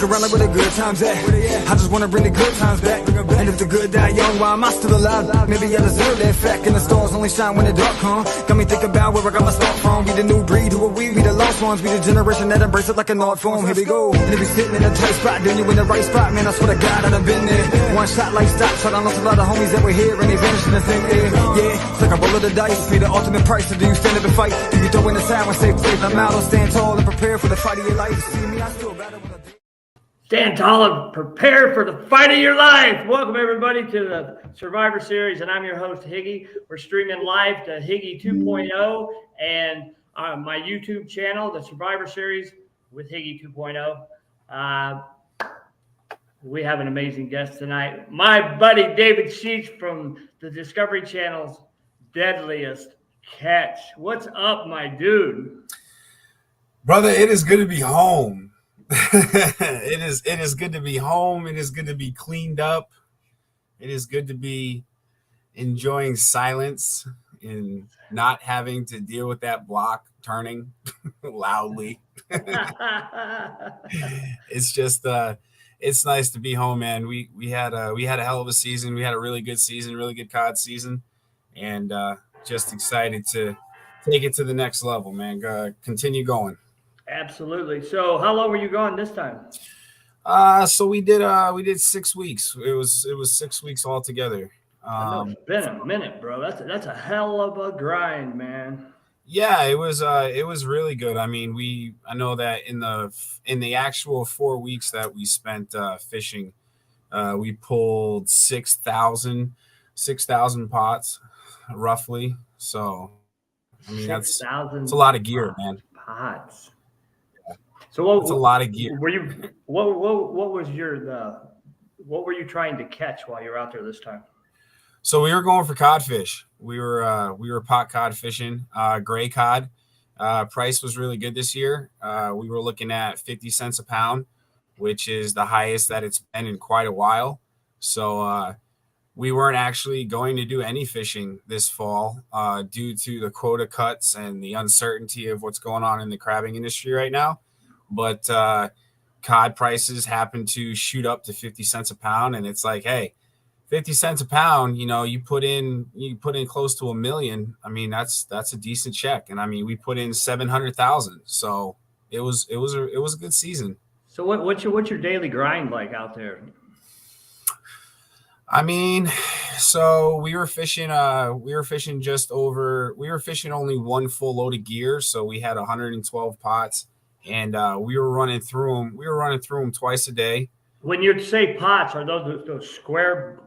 around like where the good times at. I just wanna bring the good times back. And if the good die young, why am I still alive? Maybe I deserve that fact. And the stars only shine when the dark come. Got me thinking about where I got my start from. We the new breed, who are we? We the lost ones. We the generation that embrace it like an art form. Here we go. And if we sitting in the tight spot, then you in the right spot. Man, I swear to God, I've been there. One shot like stop. Shot I lost a lot of homies that were here and they vanished in the thin air. Yeah, it's like a roll of the dice. Pay the ultimate price. So do you stand up and fight? Do you throw in the side and say faith? I'm out or stand tall and prepare for the fight of your life. See me, I still battle with a... Stand tall and prepare for the fight of your life. Welcome, everybody, to the Survivor Series, and I'm your host, Higgy. We're streaming live to Higgy 2.0 and my YouTube channel, the Survivor Series with Higgy 2.0. We have an amazing guest tonight. My buddy, David Scheetz from the Discovery Channel's Deadliest Catch. What's up, my dude? Brother, it is good to be home. It is good to be home. It is good to be cleaned up. It is good to be enjoying silence and not having to deal with that block turning loudly. It's just it's nice to be home, man. We had a hell of a season. We had a really good season, really good COD season, and just excited to take it to the next level, man. Continue going. Absolutely. So how long were you gone this time? So we did 6 weeks. It was 6 weeks altogether. It's been a minute, bro. That's a hell of a grind, man. Yeah, it was really good. I mean, I know that in the actual 4 weeks that we spent fishing, we pulled 6,000 pots roughly. So I mean, that's a lot of gear, man. Pots. So that's a lot of gear. Were you what were you trying to catch while you were out there this time? So we were going for codfish. We were pot cod fishing, gray cod. Price was really good this year. We were looking at 50 cents a pound, which is the highest that it's been in quite a while. So we weren't actually going to do any fishing this fall due to the quota cuts and the uncertainty of what's going on in the crabbing industry right now. But cod prices happen to shoot up to 50 cents a pound, and it's like, hey, 50 cents a pound, you put in close to $1 million. I mean, that's a decent check. And I mean, we put in 700,000. So it was a good season. So what's your daily grind like out there? I mean, so we were fishing only one full load of gear. So we had 112 pots. And we were running through them twice a day. When you say pots, are those square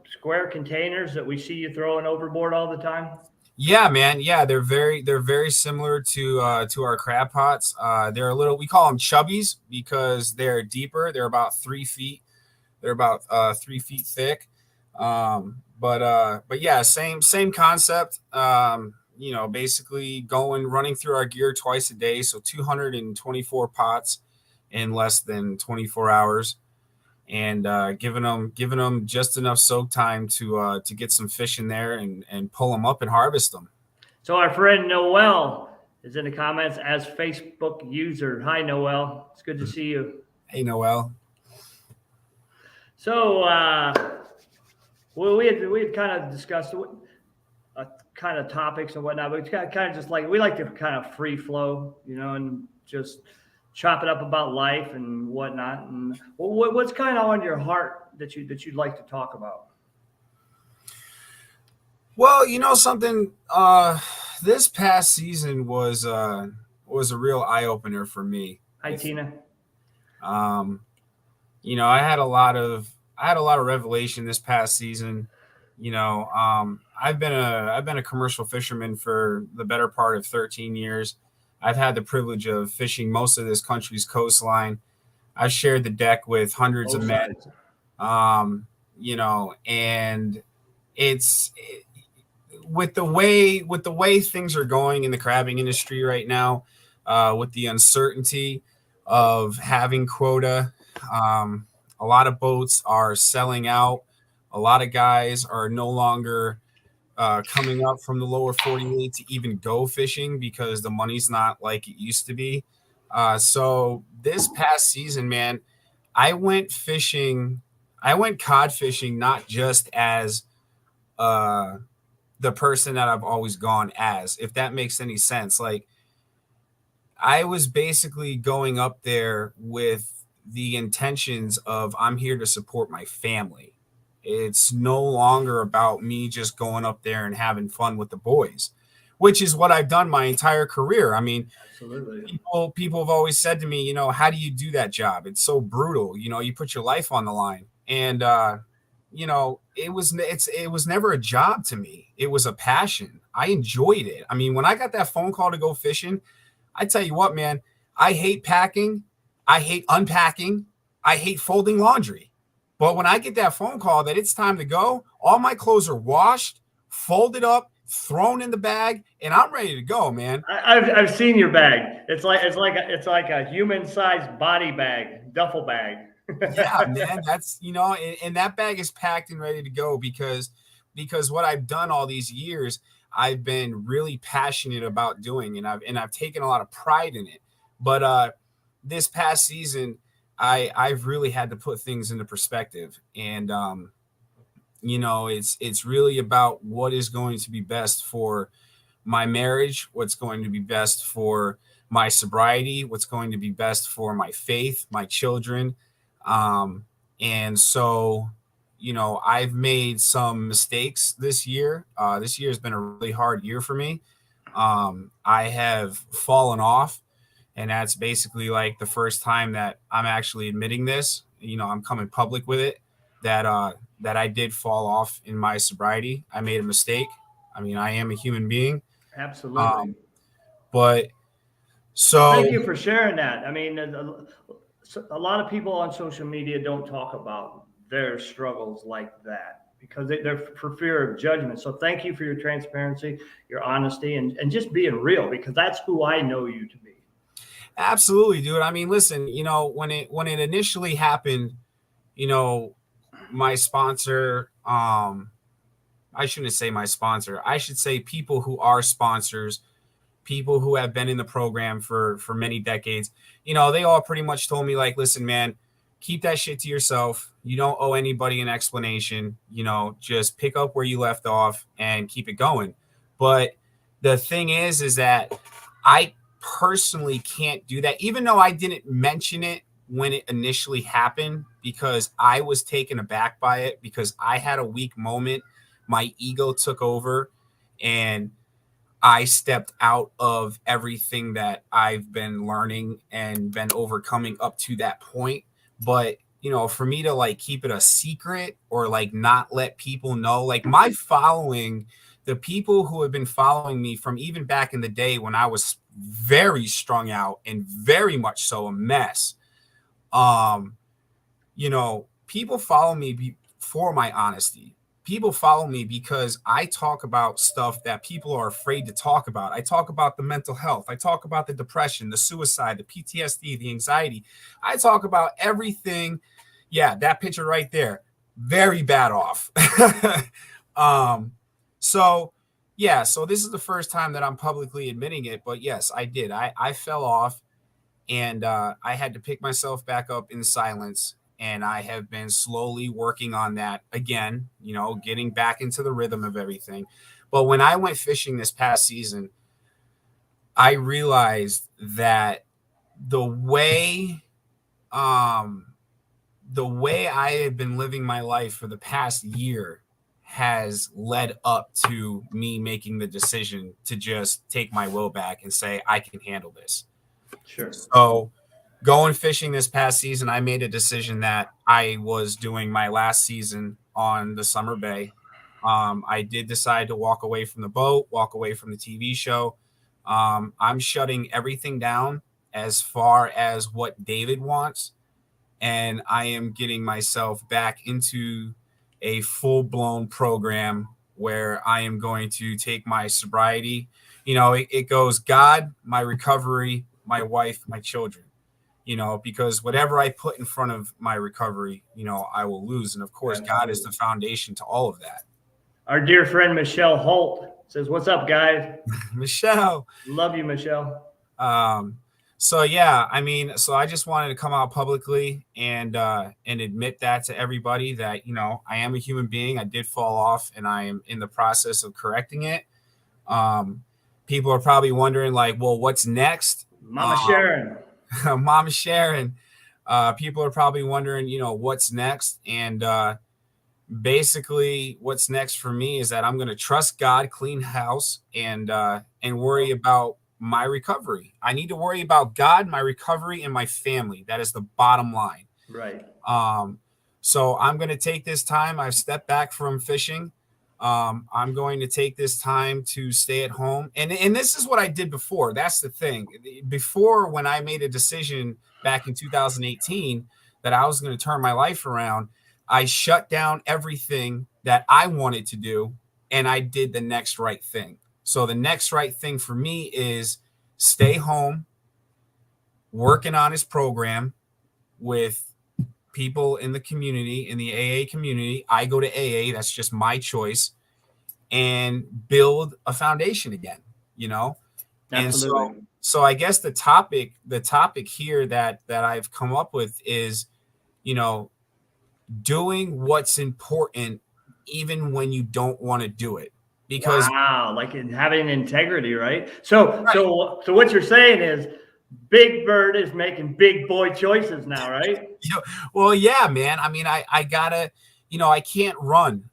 containers that we see you throwing overboard all the time? Yeah, man. Yeah, they're very similar to our crab pots. They're we call them chubbies because they're deeper. They're about 3 feet. They're about 3 feet thick. But yeah, same concept. Basically running through our gear twice a day. So 224 pots in less than 24 hours and giving them just enough soak time to get some fish in there and pull them up and harvest them. So our friend Noel is in the comments as Facebook user. Hi, Noel. It's good to see you. Hey, Noel. So we had kind of discussed kind of topics and whatnot, but it's kind of just like we like to kind of free flow, and just chop it up about life and whatnot. And what's kind of on your heart that you'd like to talk about? Well, something. This past season was a real eye opener for me. Hi, Tina. I had a lot of revelation this past season. I've been a commercial fisherman for the better part of 13 years. I've had the privilege of fishing most of this country's coastline. I've shared the deck with hundreds of men. And it's with the way things are going in the crabbing industry right now, with the uncertainty of having quota, a lot of boats are selling out. A lot of guys are no longer coming up from the lower 48 to even go fishing because the money's not like it used to be. So this past season, man, I went cod fishing, not just as the person that I've always gone as, if that makes any sense. Like, I was basically going up there with the intentions of, I'm here to support my family. It's no longer about me just going up there and having fun with the boys, which is what I've done my entire career. I mean, Absolutely. people have always said to me, you know, how do you do that job? It's so brutal. You know, you put your life on the line. And you know, it was never a job to me. It was a passion. I enjoyed it. I mean, when I got that phone call to go fishing, I tell you what, man, I hate packing. I hate unpacking. I hate folding laundry. But when I get that phone call that it's time to go, all my clothes are washed, folded up, thrown in the bag, and I'm ready to go, man. I've seen your bag. It's like a human-sized body bag, duffel bag. Yeah, man, that's, you know, and that bag is packed and ready to go because what I've done all these years, I've been really passionate about doing, and I've taken a lot of pride in it. But this past season, I've really had to put things into perspective, and you know, it's really about what is going to be best for my marriage, what's going to be best for my sobriety, what's going to be best for my faith, my children. And so, you know, I've made some mistakes this year. This year has been a really hard year for me. I have fallen off, and that's basically like the first time that I'm actually admitting this. You know, I'm coming public with it, that I did fall off in my sobriety. I made a mistake. I mean, I am a human being. Absolutely. But so thank you for sharing that. I mean, a lot of people on social media don't talk about their struggles like that because they're for fear of judgment. So thank you for your transparency, your honesty, and just being real, because that's who I know you to be. Absolutely, dude. I mean, listen, you know, when it initially happened, you know, my sponsor, I shouldn't say my sponsor. I should say people who are sponsors, people who have been in the program for many decades, you know, they all pretty much told me, like, listen, man, keep that shit to yourself. You don't owe anybody an explanation. You know, just pick up where you left off and keep it going. But the thing is that I personally can't do that, even though I didn't mention it when it initially happened, because I was taken aback by it, because I had a weak moment. My ego took over, and I stepped out of everything that I've been learning and been overcoming up to that point. But, you know, for me to like keep it a secret or like not let people know, like my following, the people who have been following me from even back in the day when I was very strung out and very much so a mess, you know, people follow me for my honesty. People follow me because I talk about stuff that people are afraid to talk about. I talk about the mental health. I talk about the depression, the suicide, the PTSD, the anxiety. I talk about everything. Yeah, that picture right there, very bad off. So yeah, so this is the first time that I'm publicly admitting it, but yes, I did. I fell off, and I had to pick myself back up in silence. And I have been slowly working on that again, you know, getting back into the rhythm of everything. But when I went fishing this past season, I realized that the way I have been living my life for the past year has led up to me making the decision to just take my will back and say, I can handle this. Sure. So going fishing this past season, I made a decision that I was doing my last season on the Summer Bay. I did decide to walk away from the boat, walk away from the TV show. I'm shutting everything down as far as what David wants, and I am getting myself back into a full-blown program where I am going to take my sobriety. You know, it goes God, my recovery, my wife, my children. You know, because whatever I put in front of my recovery, you know, I will lose. And of course, Absolutely. God is the foundation to all of that. Our dear friend Michelle Holt says, "What's up, guys?" Michelle. Love you, Michelle. So yeah, I mean, so I just wanted to come out publicly and admit that to everybody that, you know, I am a human being. I did fall off and I am in the process of correcting it. People are probably wondering like, well, what's next? Mama Sharon. Mama Sharon. People are probably wondering, you know, what's next? And basically what's next for me is that I'm going to trust God, clean house, and worry about my recovery. I need to worry about God, my recovery, and my family. That is the bottom line. Right. So I'm going to take this time. I've stepped back from fishing. I'm going to take this time to stay at home. And this is what I did before. That's the thing. Before, when I made a decision back in 2018 that I was going to turn my life around, I shut down everything that I wanted to do, and I did the next right thing. So the next right thing for me is stay home, working on his program with people in the community, in the AA community. I go to AA. That's just my choice, and build a foundation again, you know? Absolutely. And so I guess the topic here that I've come up with is, you know, doing what's important even when you don't want to do it. Because wow, like having integrity, right? So what you're saying is Big Bird is making big boy choices now, right? Well, yeah, man. I mean, I gotta, you know, I can't run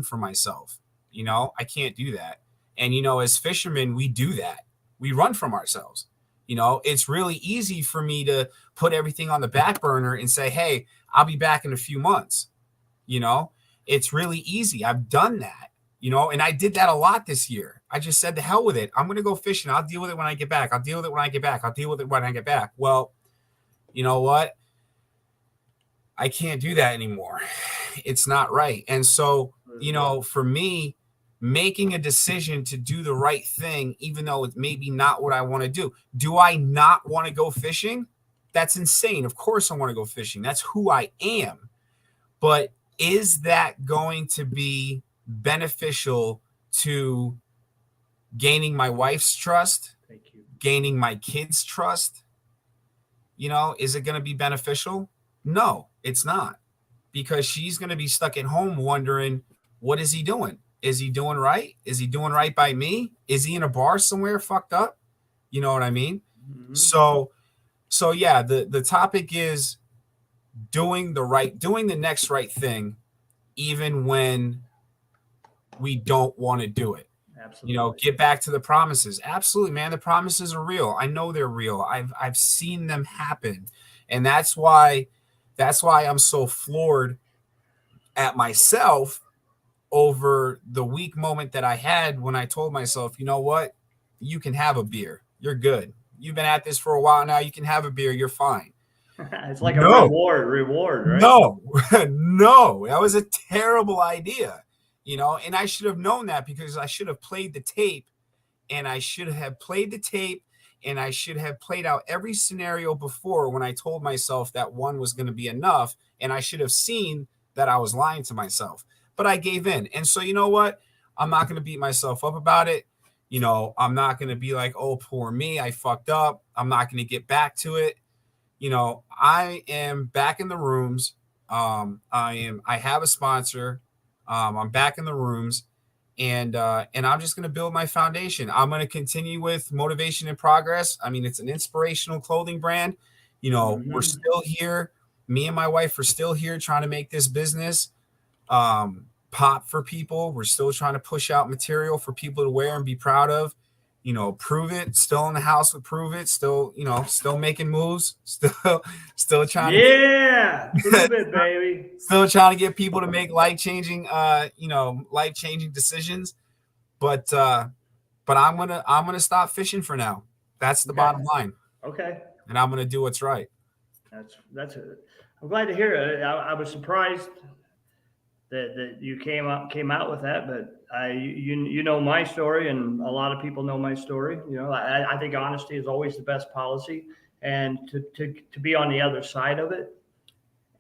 for myself. You know, I can't do that. And, you know, as fishermen, we do that. We run from ourselves. You know, it's really easy for me to put everything on the back burner and say, hey, I'll be back in a few months. You know, it's really easy. I've done that, you know, and I did that a lot this year. I just said, the hell with it. I'm going to go fishing. I'll deal with it when I get back. I'll deal with it when I get back. I'll deal with it when I get back. Well, you know what? I can't do that anymore. It's not right. And so, you know, for me, making a decision to do the right thing, even though it's maybe not what I want to do. Do I not want to go fishing? That's insane. Of course I want to go fishing. That's who I am. But is that going to be beneficial to gaining my wife's trust? Thank you. Gaining my kids' trust? You know, is it going to be beneficial? No, it's not. Because she's going to be stuck at home wondering, what is he doing? Is he doing right? Is he doing right by me? Is he in a bar somewhere fucked up? You know what I mean? Mm-hmm. So yeah, the topic is doing the next right thing, even when we don't want to do it. Absolutely. You know, get back to the promises. Absolutely, man. The promises are real. I know they're real. I've seen them happen. And that's why I'm so floored at myself over the weak moment that I had when I told myself, you know what? You can have a beer. You're good. You've been at this for a while now. You can have a beer. You're fine. It's like a reward, right? No, no, that was a terrible idea, you know, and I should have known that because I should have played the tape and I should have played out every scenario before when I told myself that one was going to be enough. And I should have seen that I was lying to myself, but I gave in. And so, you know what? I'm not going to beat myself up about it. You know, I'm not going to be like, oh, poor me, I fucked up. I'm not going to get back to it. You know, I am back in the rooms. I have a sponsor. I'm back in the rooms, and I'm just going to build my foundation. I'm going to continue with Motivation and Progress. I mean, it's an inspirational clothing brand. You know, We're still here. Me and my wife are still here trying to make this business pop for people. We're still trying to push out material for people to wear and be proud of. You know, Prove It, still in the house with Prove It, still, you know, still making moves, still trying to Prove It, baby. Still trying to get people to make life-changing decisions. But I'm gonna stop fishing for now. That's the bottom line. Okay. And I'm gonna do what's right. That's it. I'm glad to hear it. I was surprised that you came out with that, but you know my story, and a lot of people know my story. You know, I think honesty is always the best policy, and to be on the other side of it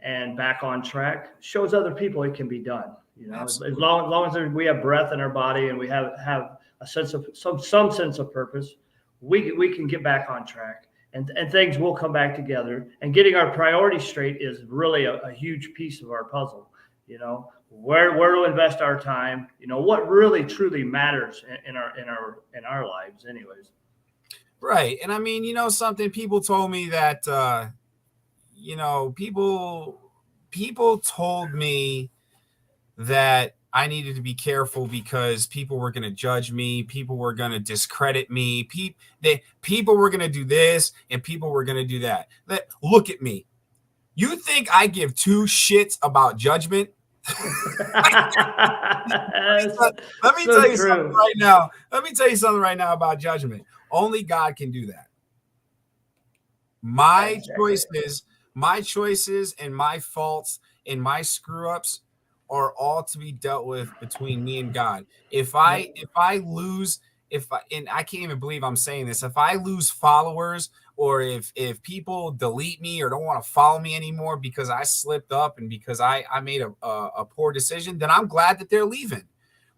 and back on track shows other people it can be done. You know, as long as we have breath in our body and we have a sense of some sense of purpose, we can get back on track. and things will come back together. And getting our priorities straight is really a huge piece of our puzzle. You know, where to invest our time. You know, what really truly matters in our lives, anyways. Right. And I mean, you know, something people told me that, you know, people told me that I needed to be careful because people were going to judge me. People were going to discredit me. People were going to do this and people were going to do that. Look at me. You think I give two shits about judgment? Let me tell you something right now. Let me tell you something right now about judgment. Only God can do that. My choices and my faults and my screw ups are all to be dealt with between me and God. If I lose, and I can't even believe I'm saying this, if I lose followers or if people delete me or don't want to follow me anymore because I slipped up and because I made a poor decision, then I'm glad that they're leaving.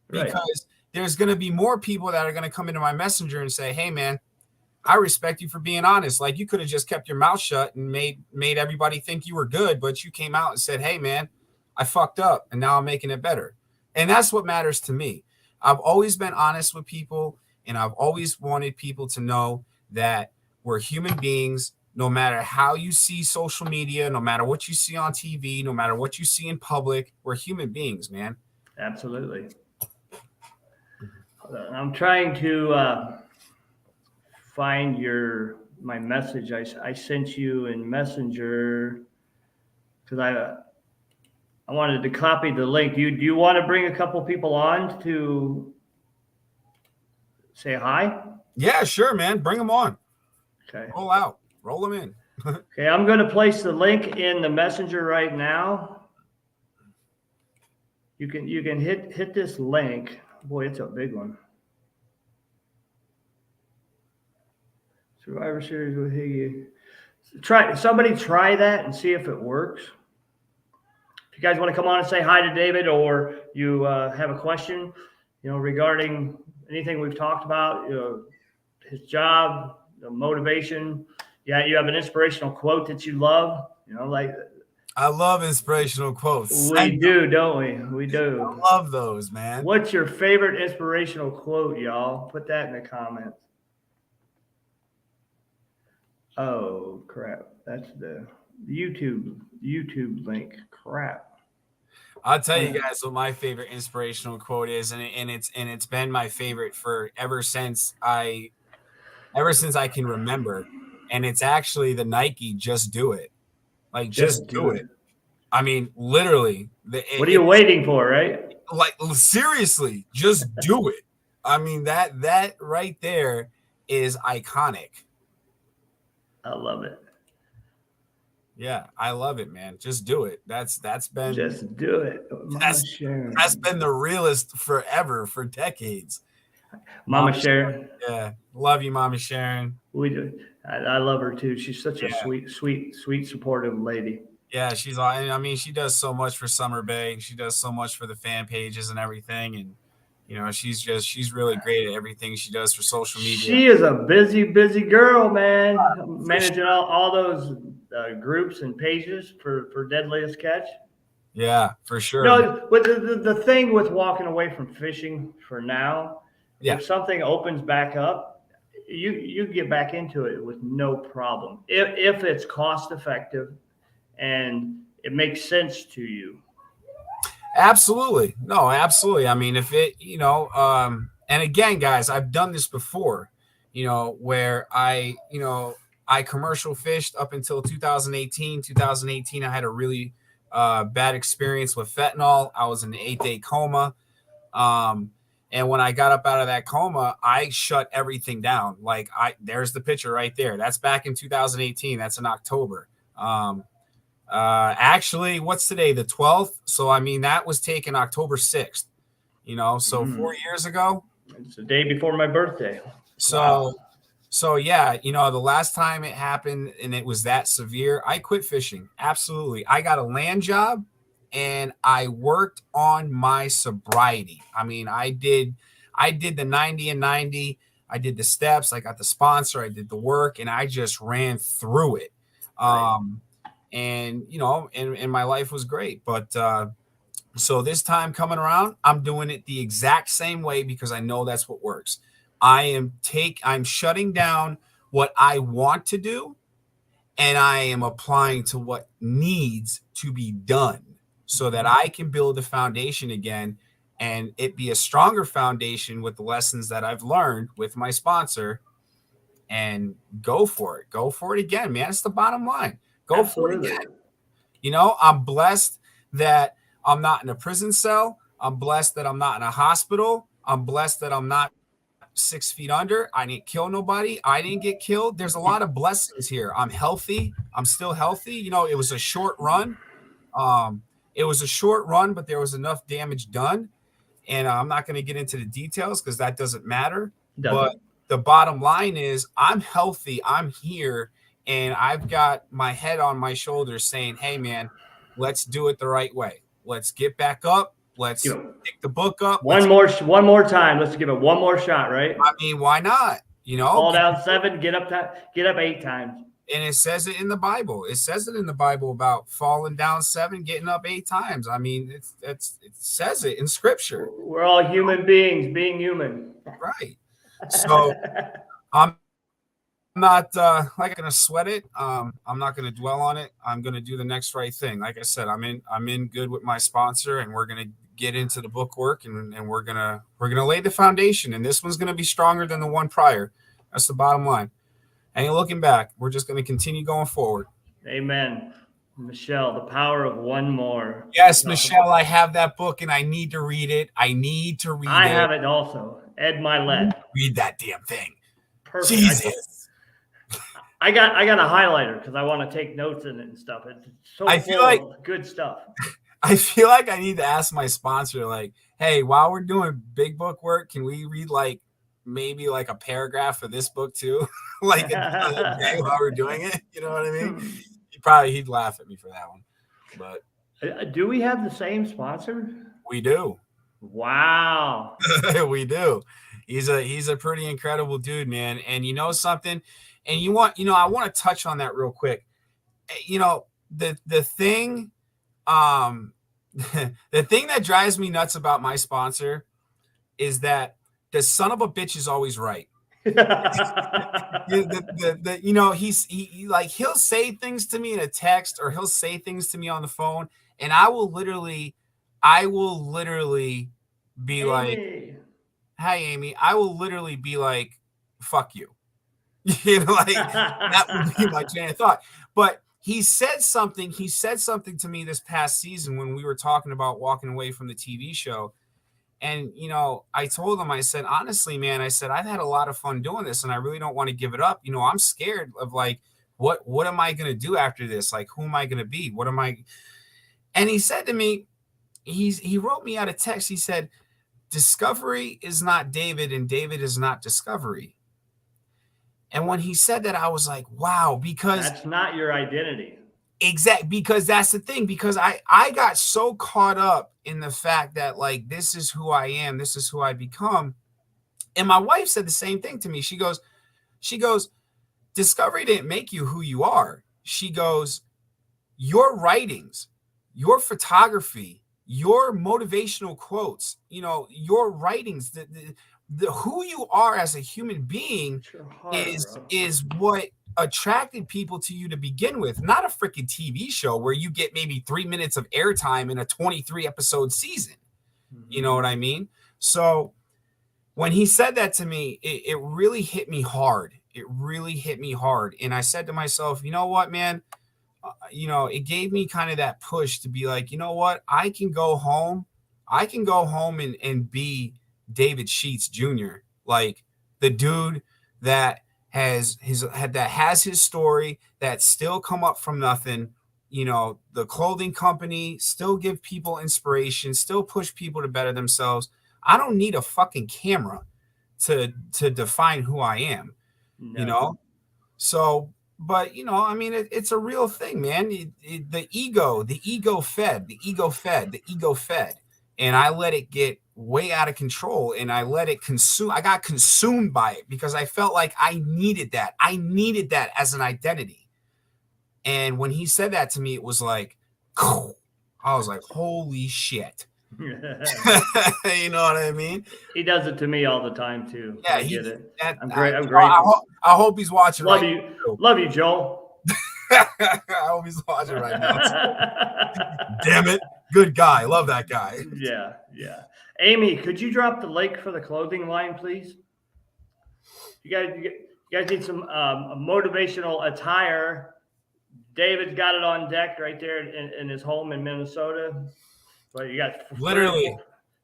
Because there's going to be more people that are going to come into my messenger and say, hey, man, I respect you for being honest. Like, you could have just kept your mouth shut and made everybody think you were good, but you came out and said, hey, man, I fucked up and now I'm making it better. And that's what matters to me. I've always been honest with people, and I've always wanted people to know that we're human beings. No matter how you see social media, no matter what you see on TV, no matter what you see in public, we're human beings, man. Absolutely. I'm trying to find my message I sent you in Messenger because I wanted to copy the link. Do you want to bring a couple people on to say hi? Yeah, sure, man. Bring them on. Okay. Roll them in. Okay, I'm going to place the link in the Messenger right now. You can hit this link. Boy, it's a big one. Survivor Series with Higgy. Somebody try that and see if it works. If you guys want to come on and say hi to David, or you have a question, you know, regarding anything we've talked about, you know, his job, the motivation. Yeah, you have an inspirational quote that you love, you know, like. I love inspirational quotes. We do, don't we? We do. I love those, man. What's your favorite inspirational quote, y'all? Put that in the comments. Oh, crap. That's the YouTube link. Crap. I'll tell you guys what my favorite inspirational quote is, and it's been my favorite for ever since I can remember. And it's actually the Nike "Just Do It." Like, just do it. I mean, literally. What are you waiting for, right? Like, seriously, just do it. I mean, that right there is iconic. I love it. Yeah, I love it, man. Just do it. That's been just do it. That's been the realest forever, for decades. Mama Sharon. Yeah, love you, Mama Sharon. We do. I love her too. She's such a sweet, supportive lady. Yeah, I mean, she does so much for Summer Bay. She does so much for the fan pages and everything. And, you know, she's really great at everything she does for social media. She is a busy girl, man. Managing all those groups and pages for Deadliest Catch. Yeah, for sure. No, but the thing with walking away from fishing for now, if something opens back up, you get back into it with no problem. If it's cost effective and it makes sense to you. Absolutely. No, absolutely. I mean, if it, you know, and again, guys, I've done this before, you know, where I commercial fished up until 2018. 2018, I had a really bad experience with fentanyl. I was in an 8-day coma. And when I got up out of that coma, I shut everything down. Like, there's the picture right there. That's back in 2018. That's in October. Actually, what's today? The 12th. So, I mean, that was taken October 6th, you know, so 4 years ago. It's the day before my birthday. So yeah, you know, the last time it happened and it was that severe, I quit fishing. Absolutely. I got a land job and I worked on my sobriety. I mean, I did the 90 and 90. I did the steps, I got the sponsor, I did the work, and I just ran through it. And you know, and my life was great. But so this time coming around, I'm doing it the exact same way because I know that's what works. I'm shutting down what I want to do, and I am applying to what needs to be done so that I can build a foundation again, and it be a stronger foundation with the lessons that I've learned with my sponsor, and go for it. Go for it again, man. It's the bottom line. Go Absolutely. for it again. You know, I'm blessed that I'm not in a prison cell. I'm blessed that I'm not in a hospital. I'm blessed that I'm not 6 feet under. I didn't kill nobody. I didn't get killed. There's a lot of blessings here. I'm healthy. I'm still healthy. You know, it was a short run. But there was enough damage done. And I'm not going to get into the details because that doesn't matter. But the bottom line is I'm healthy. I'm here. And I've got my head on my shoulders saying, hey, man, let's do it the right way. Let's get back up. Let's pick the book up. One more time. Let's give it one more shot, right? I mean, why not? You know, fall down 7, get up 8 times. And it says it in the Bible. It says it in the Bible about falling down 7, getting up 8 times. I mean, it says it in Scripture. We're all human beings, being human. Right. So I'm not going to sweat it. I'm not going to dwell on it. I'm going to do the next right thing. Like I said, I'm in good with my sponsor, and we're going to get into the book work, and we're going to lay the foundation, and this one's going to be stronger than the one prior. That's the bottom line. Ain't looking back. We're just going to continue going forward. Amen. Michelle, the power of one more. Yes, Michelle, I have that book and I need to read it. I have it also. Ed Milet. Read that damn thing. Perfect. Jesus. I got a highlighter because I want to take notes in it and stuff. It's so full of good stuff. I feel like I need to ask my sponsor, like, hey, while we're doing big book work, can we read maybe a paragraph of this book too? Like while we're doing it, you know what I mean? He'd laugh at me for that one. But do we have the same sponsor? We do. Wow. We do. He's a pretty incredible dude, man. And you know something? And I want to touch on that real quick. You know, the thing the thing that drives me nuts about my sponsor is that the son of a bitch is always right. He'll say things to me in a text, or he'll say things to me on the phone, and I will literally be like, "Hi, Amy." I will literally be like, "Fuck you." That would be my chain of thought. But he said something to me this past season when we were talking about walking away from the TV show. And, I told him, I said, honestly, man, I said, I've had a lot of fun doing this and I really don't want to give it up. I'm scared of what am I going to do after this? Like, who am I going to be? What am I? And he said to me, he wrote me out a text. He said, Discovery is not David and David is not Discovery. And when he said that, I was like, wow, because that's not your identity. Exactly. Because that's the thing, because I got so caught up in the fact that this is who I am. This is who I become. And my wife said the same thing to me. She goes, Discovery didn't make you who you are. She goes, your writings, your photography, your motivational quotes, your writings, the who you are as a human being is what attracted people to you to begin with, not a freaking TV show where you get maybe 3 minutes of airtime in a 23 episode season. Mm-hmm. You know what I mean? So when he said that to me, it really hit me hard. It really hit me hard. And I said to myself, you know what, man, it gave me kind of that push to be like, you know what, I can go home and be David Scheetz Jr., like the dude that has his story, that still come up from nothing, the clothing company, still give people inspiration, still push people to better themselves. I don't need a fucking camera to define who I am, So, but it's a real thing, man. The ego fed. and I let it get way out of control, and I let it consume. I got consumed by it because I felt like I needed that. I needed that as an identity. And when he said that to me, it was like, I was like, holy shit. You know what I mean? He does it to me all the time too. Yeah, I get it. I'm grateful. I hope he's watching. Love you. Love you, Joel. I hope he's watching right now. Damn it. Good guy. Love that guy. Yeah. Amy, could you drop the link for the clothing line, please? You guys need some motivational attire. David's got it on deck right there in his home in Minnesota. But you got literally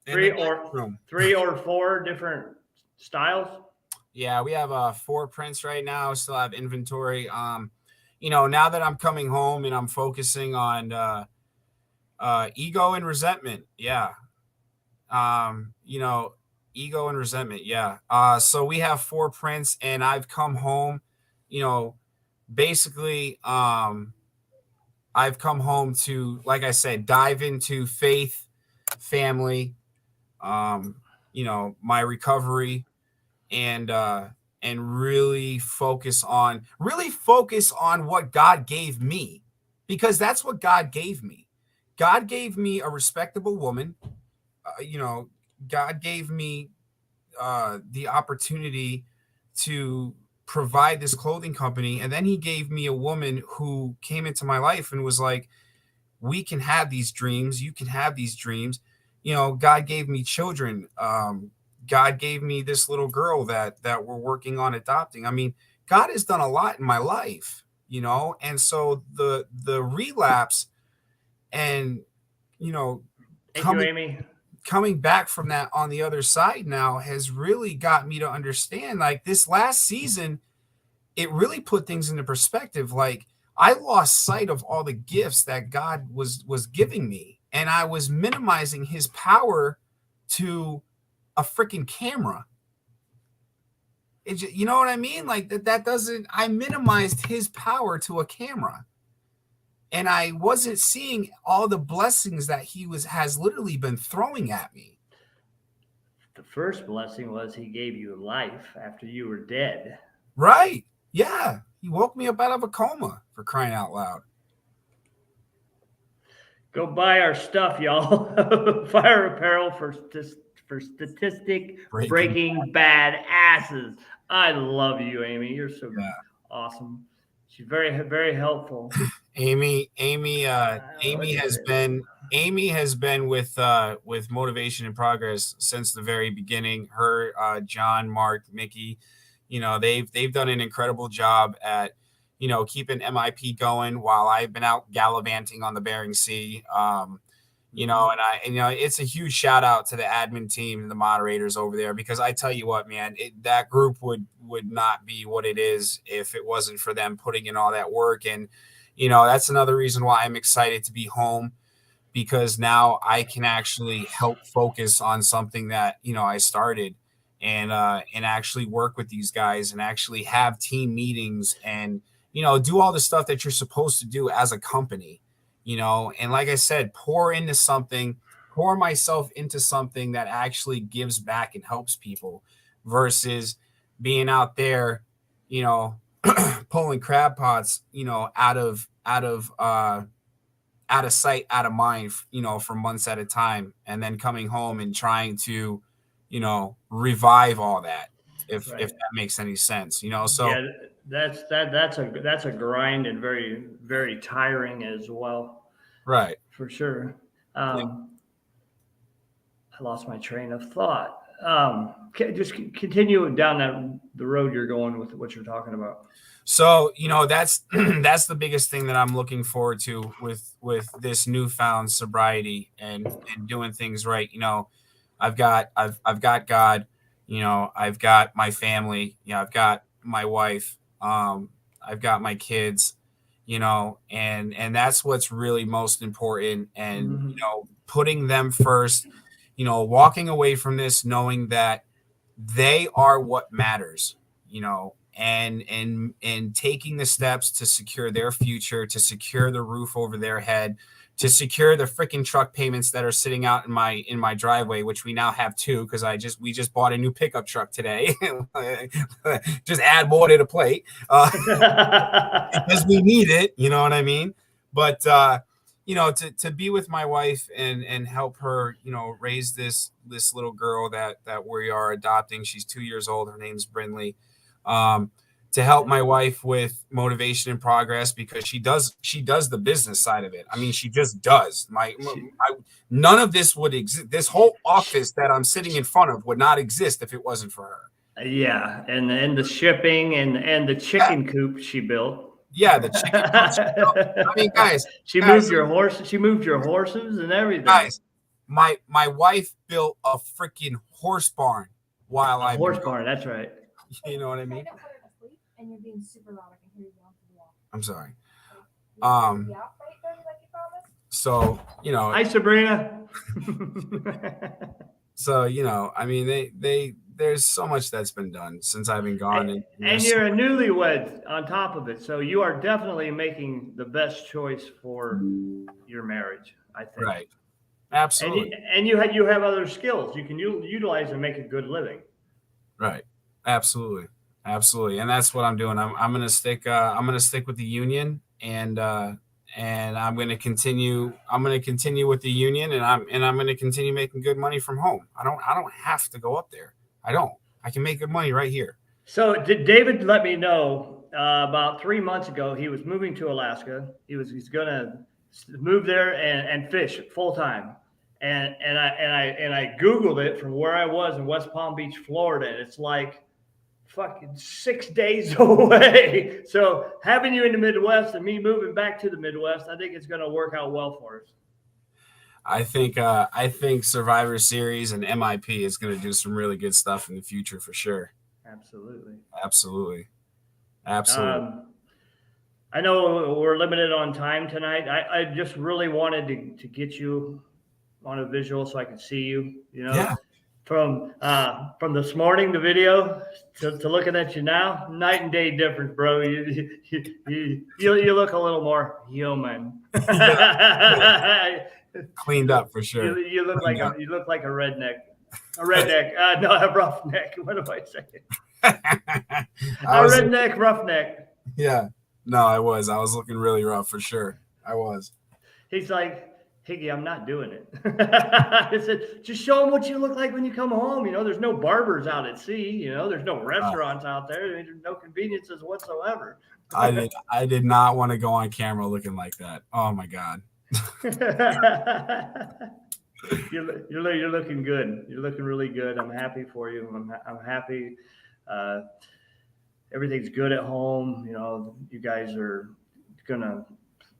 three or four different styles. Yeah, we have 4 prints right now. Still have inventory. Now that I'm coming home and I'm focusing on ego and resentment. Yeah. Ego and resentment. Yeah. So we have 4 prints, and I've come home, basically, I've come home to, like I said, dive into faith, family, my recovery, and really focus on what God gave me, because that's what God gave me. God gave me a respectable woman. God gave me the opportunity to provide this clothing company. And then he gave me a woman who came into my life and was like, we can have these dreams. You can have these dreams. God gave me children. God gave me this little girl that we're working on adopting. I mean, God has done a lot in my life, and so the relapse and, Thank you, Amy. Coming back from that on the other side now has really got me to understand, like, this last season, it really put things into perspective. Like, I lost sight of all the gifts that God was giving me, and I was minimizing his power to a freaking camera. You know what I mean? Like that doesn't, I minimized his power to a camera. And I wasn't seeing all the blessings that he has literally been throwing at me. The first blessing was he gave you life after you were dead. Right. Yeah. He woke me up out of a coma, for crying out loud. Go buy our stuff, y'all. Fire apparel for statistic breaking bad asses. I love you, Amy. You're so awesome. She's very, very helpful. Amy has been with Motivation and Progress since the very beginning. Her, John, Mark, Mickey, they've done an incredible job at, keeping MIP going while I've been out gallivanting on the Bering Sea. It's a huge shout out to the admin team and the moderators over there, because I tell you what, man, that group would not be what it is if it wasn't for them putting in all that work. And, that's another reason why I'm excited to be home, because now I can actually help focus on something that, I started, and actually work with these guys and actually have team meetings and, do all the stuff that you're supposed to do as a company. And like I said, pour myself into something that actually gives back and helps people, versus being out there, pulling crab pots, out of sight, out of mind, for months at a time, and then coming home and trying to, revive all that, if that makes any sense, so yeah, that's a grind, and very, very tiring as well. Right. For sure. I lost my train of thought. Just continue down the road you're going with what you're talking about. So, that's the biggest thing that I'm looking forward to with this newfound sobriety and doing things right. I've got God, I've got my family, I've got my wife, I've got my kids, and that's what's really most important. And, putting them first, walking away from this, knowing that they are what matters, and taking the steps to secure their future, to secure the roof over their head, to secure the freaking truck payments that are sitting out in my driveway, which we now have 2 because we just bought a new pickup truck today. Just add more to the plate because we need it. You know what I mean? But you know, to be with my wife and help her, you know, raise this little girl that we are adopting. She's 2 years old. Her name's Brinley. To help my wife with motivation and progress, because she does the business side of it. I mean, she just does. None of this would exist. This whole office that I'm sitting in front of would not exist if it wasn't for her. Yeah, and the shipping and the chicken coop she built. Yeah, the chicken coop she built. I mean, guys, moved your horses. She moved your horses and everything. Guys, my wife built a freaking horse barn while I horse barn. That's right. You know what I mean? And you're being super loud. I can hear you going through the wall. I'm sorry. Like you promised? So, you know. Hi, Sabrina. So, you know, I mean, there's so much that's been done since I've been gone. And you're a newlywed on top of it. So you are definitely making the best choice for your marriage, I think. Right. Absolutely. And you have other skills you can utilize and make a good living. Right. Absolutely. Absolutely. And that's what I'm doing. I'm going to stick with the union, and I'm going to continue with the union, and I'm going to continue making good money from home. I don't have to go up there. I can make good money right here. So David let me know about 3 months ago, he was moving to Alaska. He's going to move there and fish full time. And I Googled it from where I was in West Palm Beach, Florida. And it's like fucking 6 days away. So having you in the Midwest and me moving back to the Midwest, I think it's going to work out well for us. I think Survivor Series and MIP is going to do some really good stuff in the future for sure. Absolutely. I know we're limited on time tonight. I just really wanted to get you on a visual so I could see you, you know. Yeah. From this morning, the video, to looking at you now, night and day difference, bro. You look a little more human. Cleaned up for sure. You look like a redneck. A redneck. No, a roughneck. What am I saying? A redneck, roughneck. Yeah. No, I was looking really rough for sure. I was. He's like, Higgy, I'm not doing it. I said, just show them what you look like when you come home. You know, there's no barbers out at sea. You know, there's no restaurants out there. There's no conveniences whatsoever. I did not want to go on camera looking like that. Oh my God. You're looking good. You're looking really good. I'm happy for you. I'm happy. Everything's good at home. You know, you guys are gonna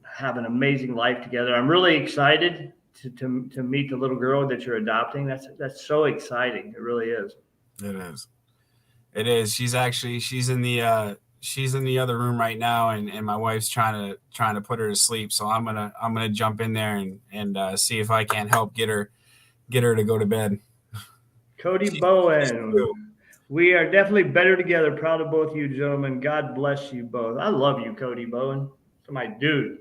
have an amazing life together. I'm really excited to meet the little girl that you're adopting. That's so exciting. It really is. It is. She's in the other room right now, and my wife's trying to put her to sleep. So I'm gonna jump in there and see if I can help get her to go to bed. Cody Bowen. We are definitely better together. Proud of both of you gentlemen. God bless you both. I love you, Cody Bowen. You're my dude.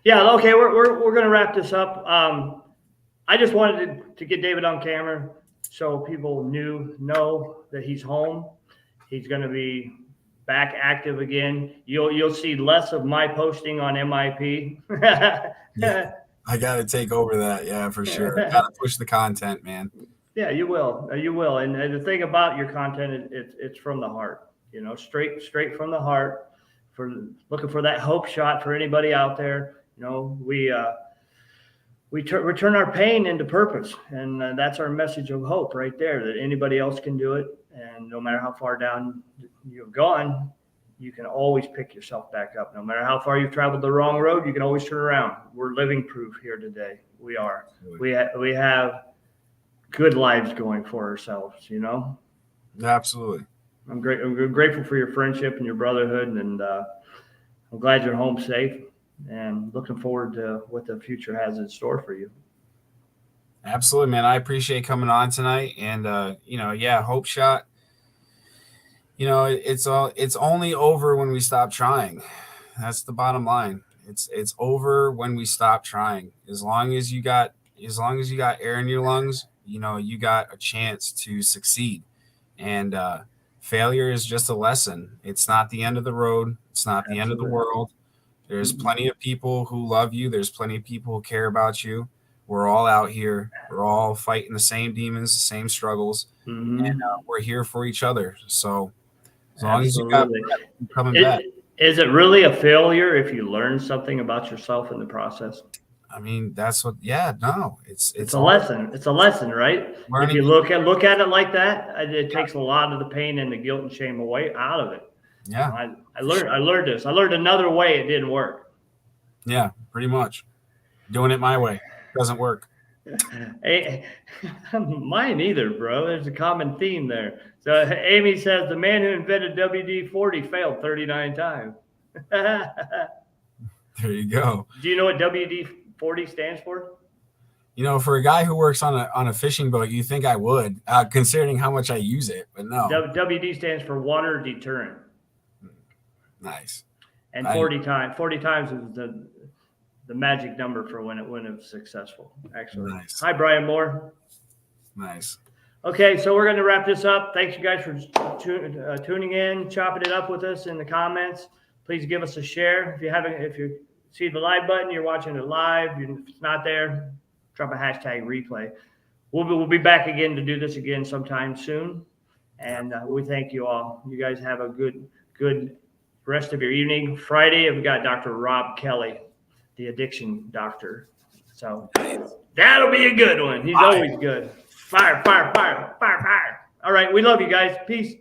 Yeah, okay, we're gonna wrap this up. I just wanted to get David on camera so people know that he's home. He's gonna be back active again. You'll see less of my posting on MIP. Yeah, I gotta take over that, yeah, for sure. Gotta push the content, man. Yeah, you will. And the thing about your content, it's from the heart. You know, straight from the heart. For looking for that hope shot for anybody out there. You know, we turn our pain into purpose, and that's our message of hope right there. That anybody else can do it, and no matter how far down you've gone, you can always pick yourself back up. No matter how far you've traveled the wrong road, you can always turn around. We're living proof here today. We are. We have good lives going for ourselves. You know. Absolutely. I'm grateful for your friendship and your brotherhood, and I'm glad you're home safe, and looking forward to what the future has in store for you. Absolutely, man. I appreciate coming on tonight, and you know, yeah, hope shot. You know, it's only over when we stop trying. That's the bottom line. It's over when we stop trying. As long as you got air in your lungs, you know, you got a chance to succeed. And failure is just a lesson. It's not the end of the road. It's not the end of the world. There's plenty of people who love you. There's plenty of people who care about you. We're all out here. We're all fighting the same demons, the same struggles, and we're here for each other. So as long as you got coming back. Is it really a failure if you learn something about yourself in the process? I mean, that's what. Yeah, no, it's a lesson. It's a lesson, right? Learning. If you look at it like that, it takes a lot of the pain and the guilt and shame away out of it. Yeah, I learned this. I learned another way. It didn't work. Yeah, pretty much. Doing it my way doesn't work. Hey, mine either, bro. There's a common theme there. So Amy says the man who invented WD-40 failed 39 times. There you go. Do you know what WD-40 stands for? You know, for a guy who works on a fishing boat, you think I would, considering how much I use it, but no. WD stands for water deterrent. Nice. And 40 times is the magic number for when it was successful, actually. Nice. Hi, Brian Moore. Nice. Okay, so we're going to wrap this up. Thanks, you guys, for tuning in, chopping it up with us in the comments. Please give us a share. If you see the live button, you're watching it live. If it's not there, drop a hashtag replay. We'll be back again to do this again sometime soon. And we thank you all. You guys have a good rest of your evening. Friday, we've got Dr. Rob Kelly, the addiction doctor. So that'll be a good one. He's always good. Fire, fire, fire, fire, fire. All right. We love you guys. Peace.